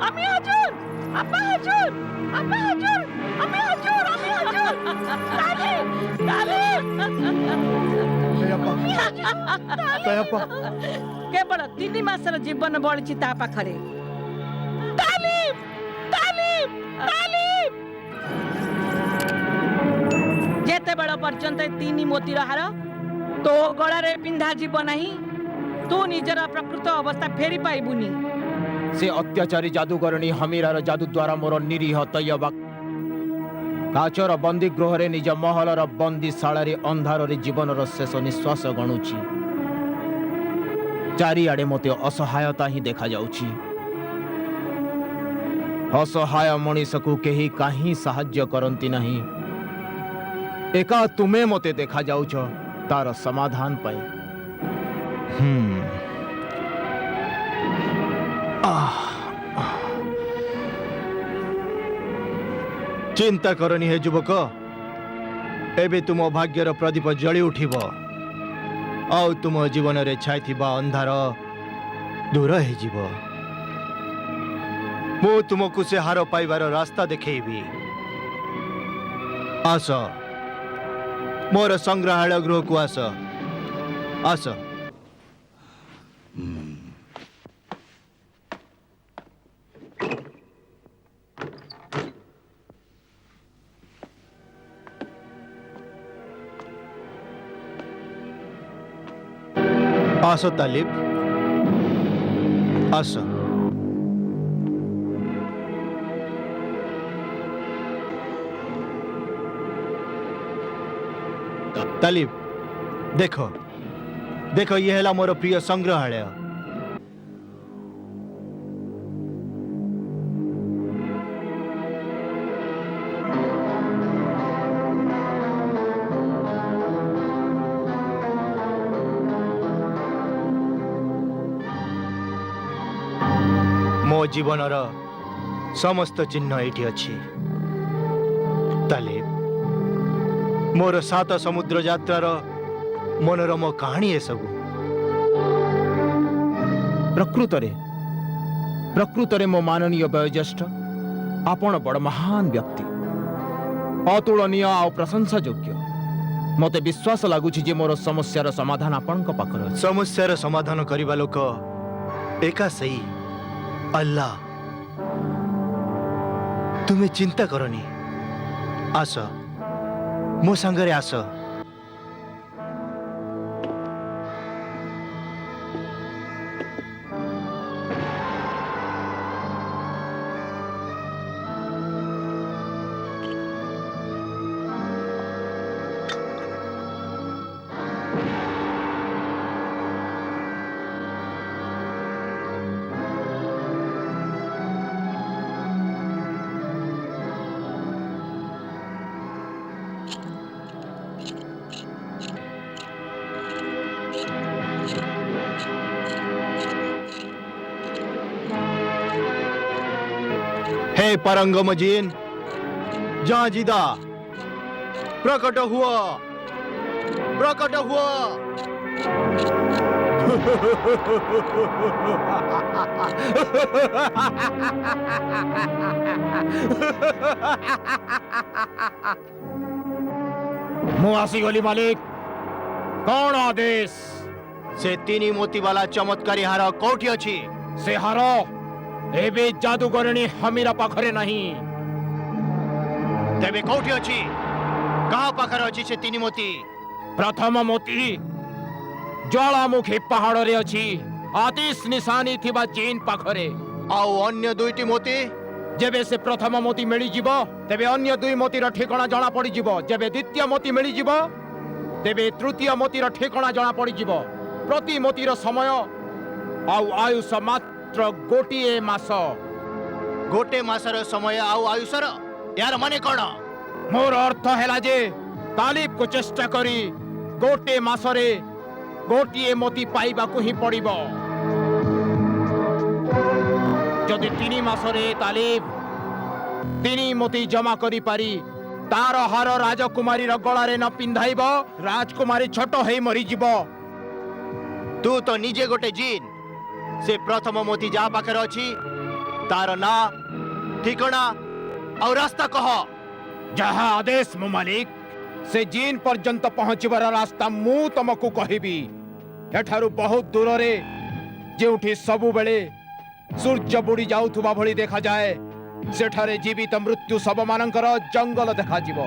আমি হুজুর আপা হুজুর আপা হুজুর আমি হুজুর তালিব তালিব ଦୟାପା କେବଳ 3 ମାସର ଜୀବନ ବଳିଛି ତା ପାଖରେ। ତାଲିବ ତାଲିବ ତାଲିବ ଯେତେବେଳ ପର୍ଯ୍ୟନ୍ତ 3 ମୋତିର ହାର ତୋ ଗଳାରେ ପିନ୍ଧା ଯିବ ନାହିଁ ତୁ ନିଜର ପ୍ରକୃତ ଅବସ୍ଥା ଫେରି ପାଇବୁନି। ସେ ଅତ୍ୟାଚାରୀ ଯାଦୁଗରଣୀ ହମିରାର ଯାଦୁ ଦ୍ୱାରା ମୋର ନିରୀହ ତୈୟବା କାଚର ବନ୍ଦୀ ଗୃହରେ ନିଜ ମହଲର ବନ୍ଦୀଶାଳାରେ ଅନ୍ଧାରରେ ଜୀବନର ଶେଷ ନିଶ୍ୱାସ ଗଣୁଛି। ଚାରିଆଡ଼େ ମୋତେ ଅସହାୟତା ହିଁ ଦେଖାଯାଉଛି। ଅସହାୟ ମଣିଷକୁ କେହି କାହିଁ ସାହାଯ୍ୟ କରନ୍ତି ନାହିଁ। ଏକା ତୁମେ ମୋତେ ଦେଖାଯାଉଛ ତାର ସମାଧାନ ପାଇଁ। चिंता करनी है युवक, एबे तुम भाग्यर प्रदीप जली उठिब आउ तुम जीवन रे छाइथिबा अंधार दूर हे जीव। मु तुमको से हार पाइबार रास्ता देखेबी। आस मोर संग्रहालय गृह को आस आस। आस तालिब आस। तालिब देखो देखो ये है मोर प्रिय संग्रहालय। मो जीवनर समस्त चिन्ह एठी अछि। तालिब मोर 7 समुद्र यात्रार मनोरम कहानी ए सब। प्रकृतरे मो माननीय वयोज्येष्ठ आपण बड़ महान व्यक्ति, अतुलनीय आ प्रशंसा योग्य। मते विश्वास लागुछि जे मोर समस्यार समाधान आपणक पाखर अछि। समस्यार समाधान करिबा लोक एका सही अल्लाह। तुम्हें चिंता करनी, आस मो संगरे आस। हे परंगम जीन जाजिदा प्रकट हुआ प्रकट हुआ। मु आसीगली मालिक, कौन आदेश? से 3 मोती वाला चमत्कारी हार कोठी अछि? से हार एबे जादूगरणी हमीरा पाखरे नहीं। तेबे कोठी अछि? कहा पाखरे अछि से 3 मोती? प्रथम मोती ज्वालामुखी पहाड़ रे अछि, आतिश निशानी थिबा चीन पाखरे। आउ अन्य 2टी मोती? जेबे से प्रथम मोती मिली जीवो तेबे अन्य 2 मोतीर ठिकाना जणा पड़ी जीवो। जेबे द्वितीय मोती मिली जीवो तेबे तृतीय मोतीर ठिकाना जणा पड़ी जीवो। प्रति मोतीर समय आउ आयुष मात्र गोटिए मास। गोटे मासर समय आउ आयुषर यार माने कोन? मोर अर्थ हैला जे तालिब को चेष्टा करी गोटे मासरे गोटिए मोती पाइबा को ही पड़िबो। जदि 3 मासरे तालिब 3 मोती जमा करी पारी तार हार राजकुमारी गलारे न पिंधाइब, राजकुमारी छोट है मरी जीव। तू तो निजे गोटे जीन। से प्रथम मोती जा पाखर अछि तार ना ठिकाना और रास्ता कह। जहा आदेश मो मालिक से जीन पर्यंत पहुंचबार रास्ता मु तुमको कहबी। एठारु बहुत दूर रे जेउठी सबु बेले सूर्य बुड़ी जाउथुबा भली देखा जाए सेठारे जीवित मृत्यु सब मानकर जंगल देखा जीवो।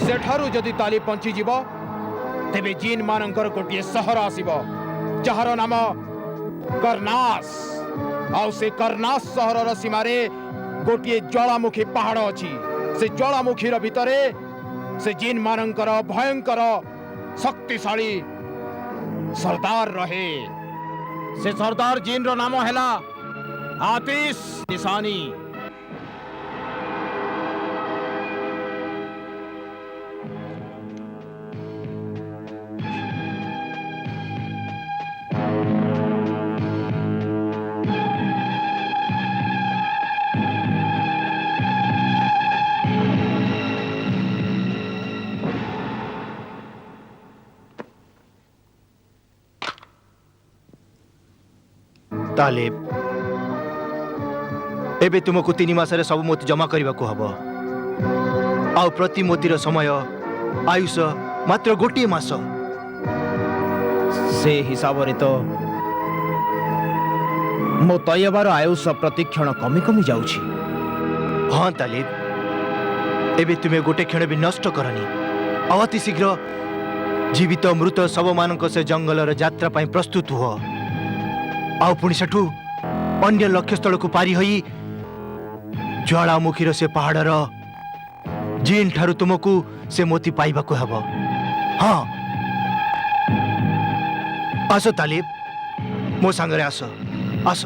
सेठारु जदि ताली पहुंची जीवो तेबे जीन मानकर गोटे सहर आसीबो जहार नाम कर्नास। आउ से कर्नास सहरर सीमारे गोटे ज्वालामुखी पहाड़ अछि। से ज्वालामुखी भितरे से जीन मानकर भयंकर शक्तिशाली सरदार रहे। से सरदार जीन रो नाम हैला आतिश निशानी। तालिब एबे तुमको 3 मासरे सब मोती जमा करने को हब। आउ प्रति मोतीर समय आयुष मात्र गोटे मास। से हिसाब रे तो मो तयबार आयुष प्रतिक्षण कमी कमी जाउछि। हाँ तालिब एबे तुमे गोटे क्षण भी नष्ट करनी। अति शीघ्र जीवित मृत सब मानक से जंगलर यात्रा पाई प्रस्तुत हुआ। आउ पुणी सेठू अन्य लक्ष्य स्थल को पारी होई ज्वालामुखीर से पहाड़र जीन ठारू तुमको से मोती पाइबा को हब। हाँ आस तालिब मो सांगरे आस आस।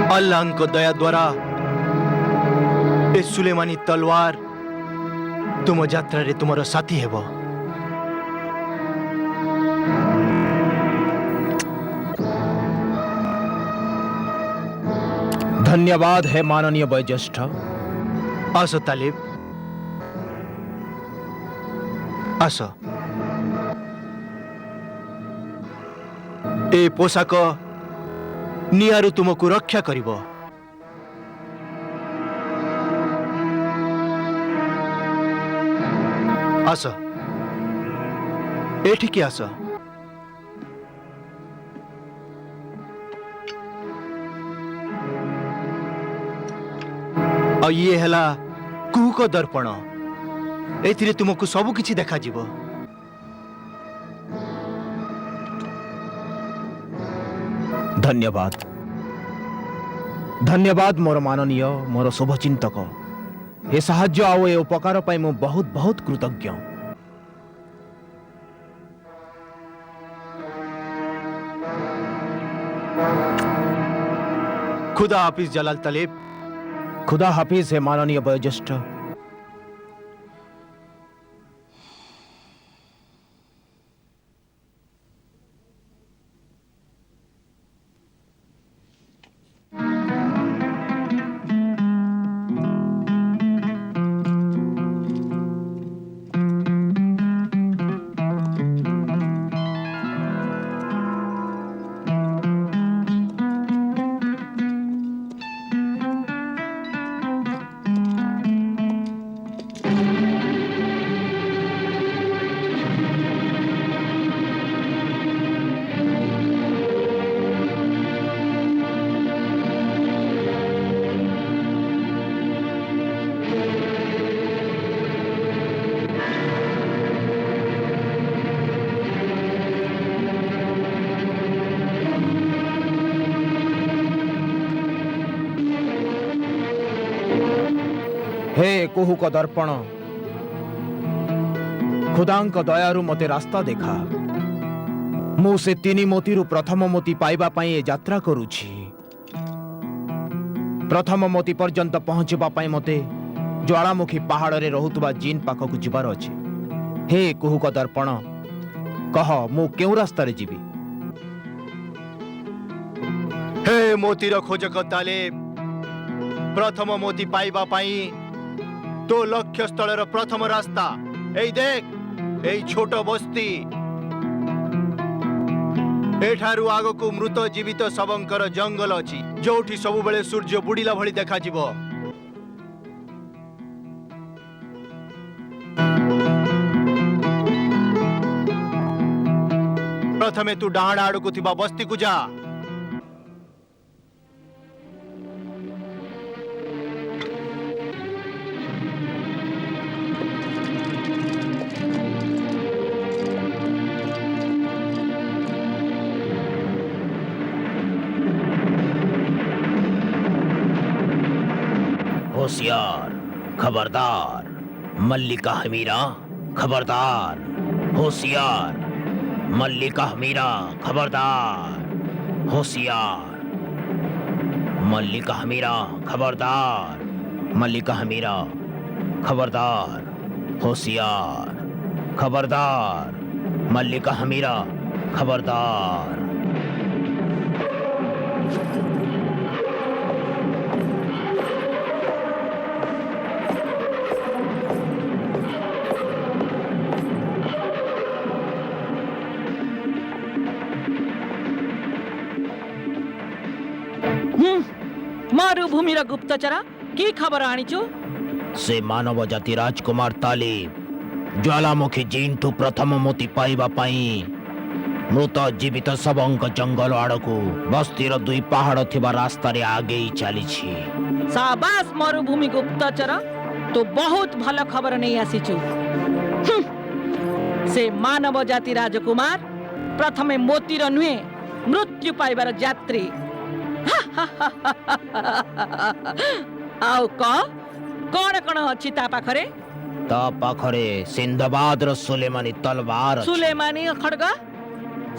अल्लाह को दया द्वारा ए सुलेमानी तलवार तुम यात्रा रे तुमर साथी हेबो। धन्यवाद है माननीय वयोज्येष्ठ। आस तालिब आस। ए पोशाक नियारू तुमको रक्षा करिब। आस एठिकी आस। और ये हैला कुहुक दर्पण। एथिरे तुमको सब किछि देखा जीवो। धन्यवाद धन्यवाद मोर माननीय मोर शुभचिंतक। ए साहाय्य आउ ए उपकार पाई मु बहुत बहुत कृतज्ञ। खुदा हाफिज जलाल तालिब। खुदा हाफिज है माननीय वयोज्येष्ठ। हे कुहुक दर्पण, खुदांक दयारु मते रास्ता देखा। ମୁଁ ସେ ତିନି ମୋତିରୁ ପ୍ରଥମ ମୋତି ପାଇବା ପାଇଁ ଏ ଯାତ୍ରା କରୁଛି। ପ୍ରଥମ ମୋତି ପର୍ଯ୍ୟନ୍ତ ପହଞ୍ଚିବା ପାଇଁ ମୋତେ ଜ୍ୱାଳାମୁଖୀ ପାହାଡ଼ରେ ରହୁଥିବା ଜିନ୍ ପାଖକୁ ଯିବାର ଅଛି। ହେ କୁହୁକ ଦର୍ପଣ, କହ ମୁଁ କେଉଁ ରାସ୍ତାରେ ଯିବି? ହେ ମୋତିର ଖୋଜକ ତାଲିବ, ପ୍ରଥମ ମୋତି ପାଇବା ପାଇଁ ତୋ ଲକ୍ଷ୍ୟସ୍ଥଳର ପ୍ରଥମ ରାସ୍ତା ଏଇ ଦେଖ, ଏଇ ଛୋଟ ବସ୍ତି। ଏଠାରୁ ଆଗକୁ ମୃତ ଜୀବିତ ଶବଙ୍କର ଜଙ୍ଗଲ ଅଛି, ଯୋଉଠି ସବୁବେଳେ ସୂର୍ଯ୍ୟ ବୁଡ଼ିଲା ଭଳି ଦେଖାଯିବ। ପ୍ରଥମେ ତୁ ଡାହାଣ ଆଡ଼କୁ ଥିବା ବସ୍ତିକୁ ଯା। होशियार, खबरदार मल्लिका हमीरा, खबरदार। होशियार मल्लिका हमीरा, खबरदार। होशियार मल्लिका हमीरा, खबरदार। मल्लिका हमीरा, खबरदार। होशियार, खबरदार। मल्लिका हमीरा, खबरदार। मरुभूमिर गुप्तचर की खबर आनिचु? से मानव जाति राजकुमार तालिब ज्वालामुखी जिंठु प्रथम मोती पाइबा पाई मृत जीवित सबंक जंगल आड़कू बस्तीर दुई पहाड़ थिबा रास्ता रे आगे ही चलीछि। शाबाश मरुभूमि गुप्तचर, तो बहुत भल खबर नहीं आसीचु। से मानव जाति राजकुमार प्रथमे मोतीर नुहे मृत्यु पाइबार यात्री। आउ कौन कौन अच्छी ता पाखरे? ता पाखरे सिंधबादर सुलेमानी तलवार अछि। सुलेमानी खड्ग?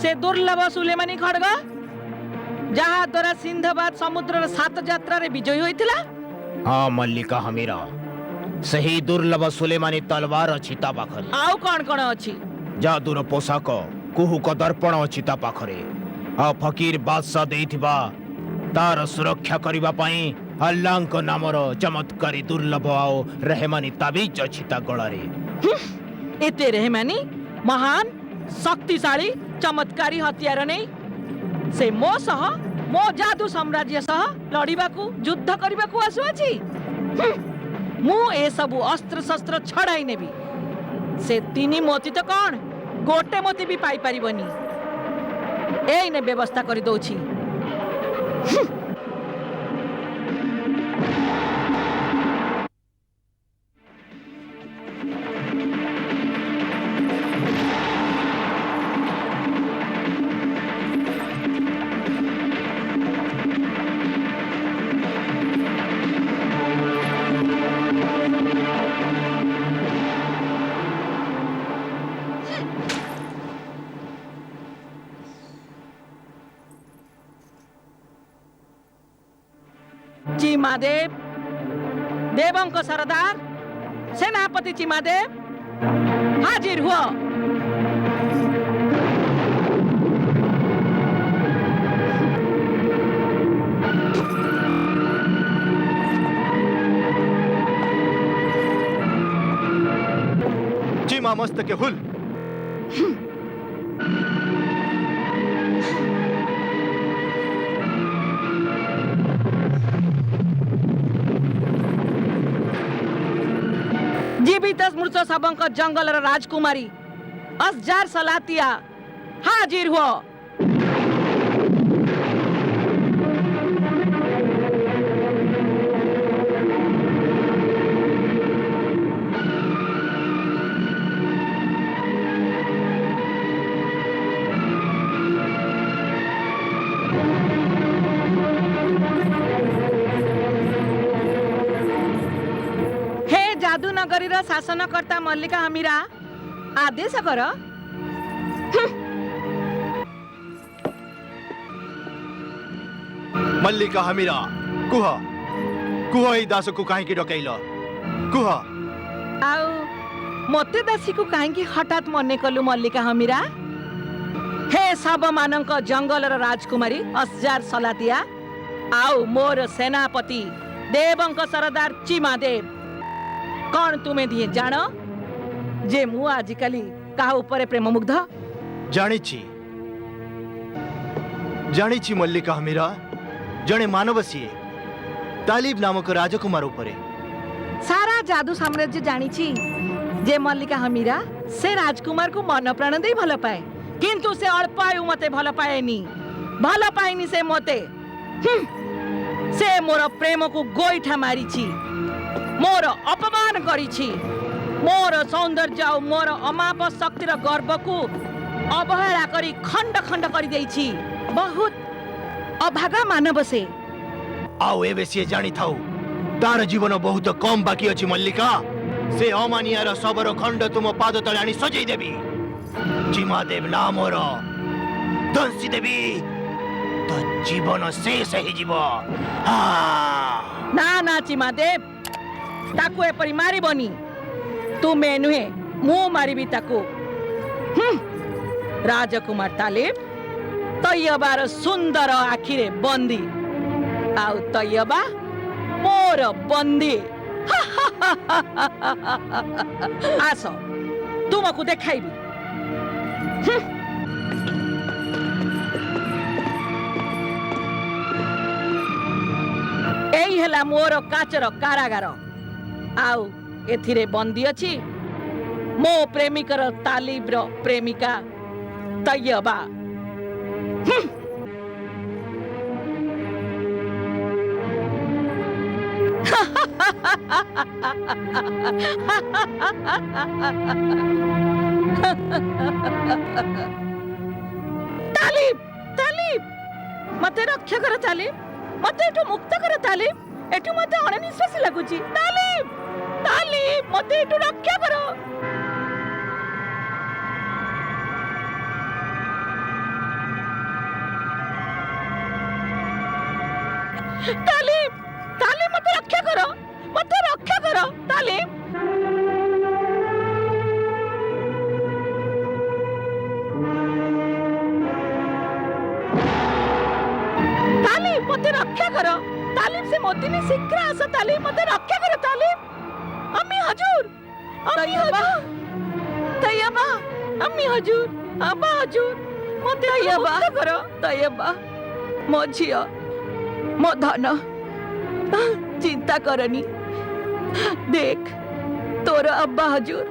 से दुर्लभ सुलेमानी खड्ग जहा द्वारा सिंधबाद समुद्र 7 यात्रा रे विजयी होइथिला? हाँ मल्लिका हमीरा, सही दुर्लभ सुलेमानी तलवार अछि ता पाखरे। आउ कौन अच्छी? जादूर पोशाक कुहुक दर्पण अछि ता पाखरे। आ फकीर बादशाह देइथिबा तार सुरक्षा करिबा पई अल्लाहଙ୍କ नामर चमत्कारी दुर्लभ आओ रहमानी ताबीज अछि ता गळारे। एते रहमानी महान शक्तिशाली चमत्कारी हथियार नहीं से मो सह मो जादू साम्राज्य सह लड़ीबाकू युद्ध करिबाकू आसु अछि। मु ए सब अस्त्र शस्त्र छड़ाई नेबी। से तीनी मोती तो कौन गोटे मोती भी पाई परिबनी। एई ने व्यवस्था करि दोछि। चिमादेव, देवंक सरदार, सेनापति चिमादेव, हाजिर हुआ। चिमा मस्तके हुल। जीवित मृत सबंक जंगल राजकुमारी असजार सलातिया हाजिर हुआ। जादूनगरी शासनकर्ता मल्लिका हमीरा, आदेश कर। मल्लिका हमीरा कुह कुह एई दास को काहे की डकैल कुह आउ मते दासी को काहे हठात मने कलु मल्लिका हमीरा हे सब मानक जंगलर राजकुमारी असजार सलातिया आउ मोर सेनापति देवंक सरदार चिमादेव कौन तुम्हें दिए जान जे मु आजिकाली कहा ऊपर प्रेम मुग्ध जानी मल्लिका हमीरा जड़े मानव सीए तालिब नामक राजकुमार उपरे सारा जादू साम्राज्य जानी जे मल्लिका हमीरा से राजकुमार को मन प्राण दे भल पाए किंतु से अल्प आयु मते भल पाएनी से मते से मोर प्रेम को गोईठा मारी मोर अपमान करी मोर सौंदर्य और मोर अमाप शक्तिर गर्व को अवहेला करी खंड खंड कर देछि बहुत अभागा मानव से आओ एबे से जानी थाउ तार जीवन बहुत कम बाकी अछि मल्लिका से अमानियार सबरो खंड तुम पाद तले आनी सजई देबी चिमा देव नामर दंसी देवी तो जीवन शेष ही जीव ना ना चिमा देव ताकू एपरी मारी बनी तुमे नुहे मु मारिबी ताकू राजकुमार तालिब तैयबार सुंदर आखिरे बंदी आउ तैयबा मोर बंदी आस तुमको देखाइबी एई हेला मोर काचर कारागार आउ एथिरे बंदी अछि मो प्रेमिकर तालिब्र प्रेमिका तैयबा तालिब तालिब मते रक्षा कर तालिब मते एटु मुक्त कर तालिब एटु मते अनिश्वासी लागुची तालिब तालिब मते एटु रक्षा करो तालिब तालिब मते रक्षा करो तालिब तालिब मते रक्षा करो तालिब से मोती ने शीघ्र आस तालिब मते रक्षा करो तालिब अम्मी हजूर तैयबा अम्मी हजूर अब्बा हजूर मते तैयबा करो तैयबा मो झियो मो धन चिंता करनी देख तोर अब्बा हजूर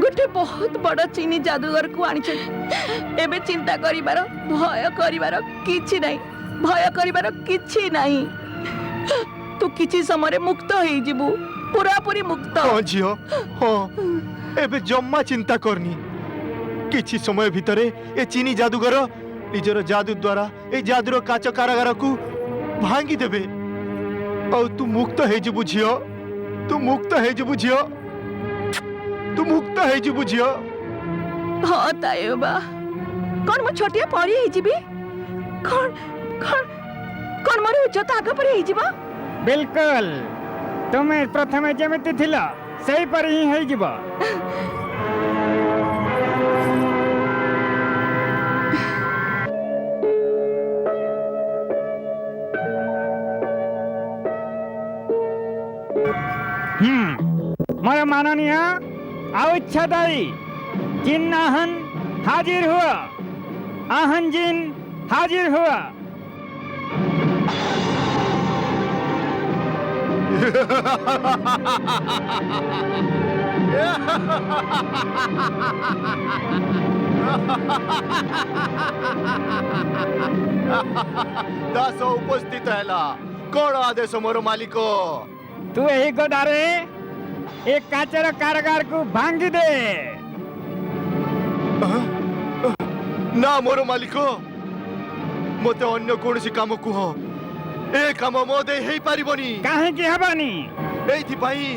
गोटे बहुत बड़ चीनी जादूगर को आनी एबे चिंता करिबार भय करिबार किछि नहीं तू किछि समय मुक्त होई जिबु पूरा पूरी मुक्त हां जियो हां एबे जम्मा चिंता करनी किछि समय भितरे ए चीनी जादूगर निजर जादू द्वारा ए जादूर काच कारागार को भांगी देबे औ तू मुक्त हे जिबु झियो तू मुक्त हे जिबु झियो तू मुक्त हे जिबु झियो हां तायबा कोन मो छोटिया परी हे जिबी कोन कोन कोन मोर इज्जत आगे परी हे जिबा बिल्कुल तुम्हें प्रथम जेमिति थिला सही पर ही है जिबा मोर माननीय औच्छदाई जिन आहन हाजिर हुआ आहन जिन हाजिर हुआ दास उपस्थित हैला कोण आदेश मोर मालिको तू यही गोदारे एक काचर कारागार को भांगी दे ना मोर मालिको मते अन्य कोनसी काम कुह ए काम मोदे हेई पारिबनी काहे की हबानी एथि पई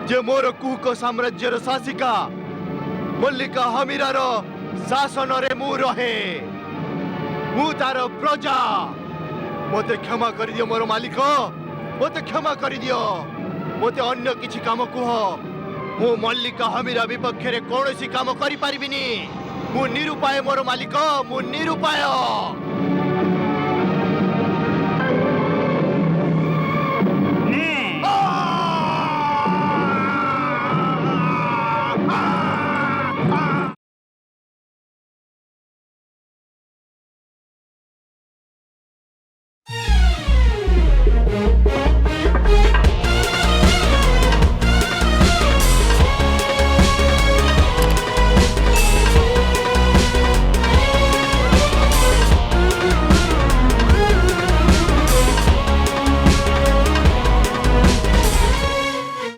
जे मोर कुक साम्राज्यर शासिका मल्लिका हमीरार शासन रे मु रहे मु तार प्रजा मते क्षमा कर दियो मोर मालिक मते क्षमा कर दियो मते अन्य किछि काम कुह मु मल्लिका हमीरा विपक्ष रे कोनोसी काम करि पारिबिनी मु निरुपाय मोर मालिक मु निरुपाय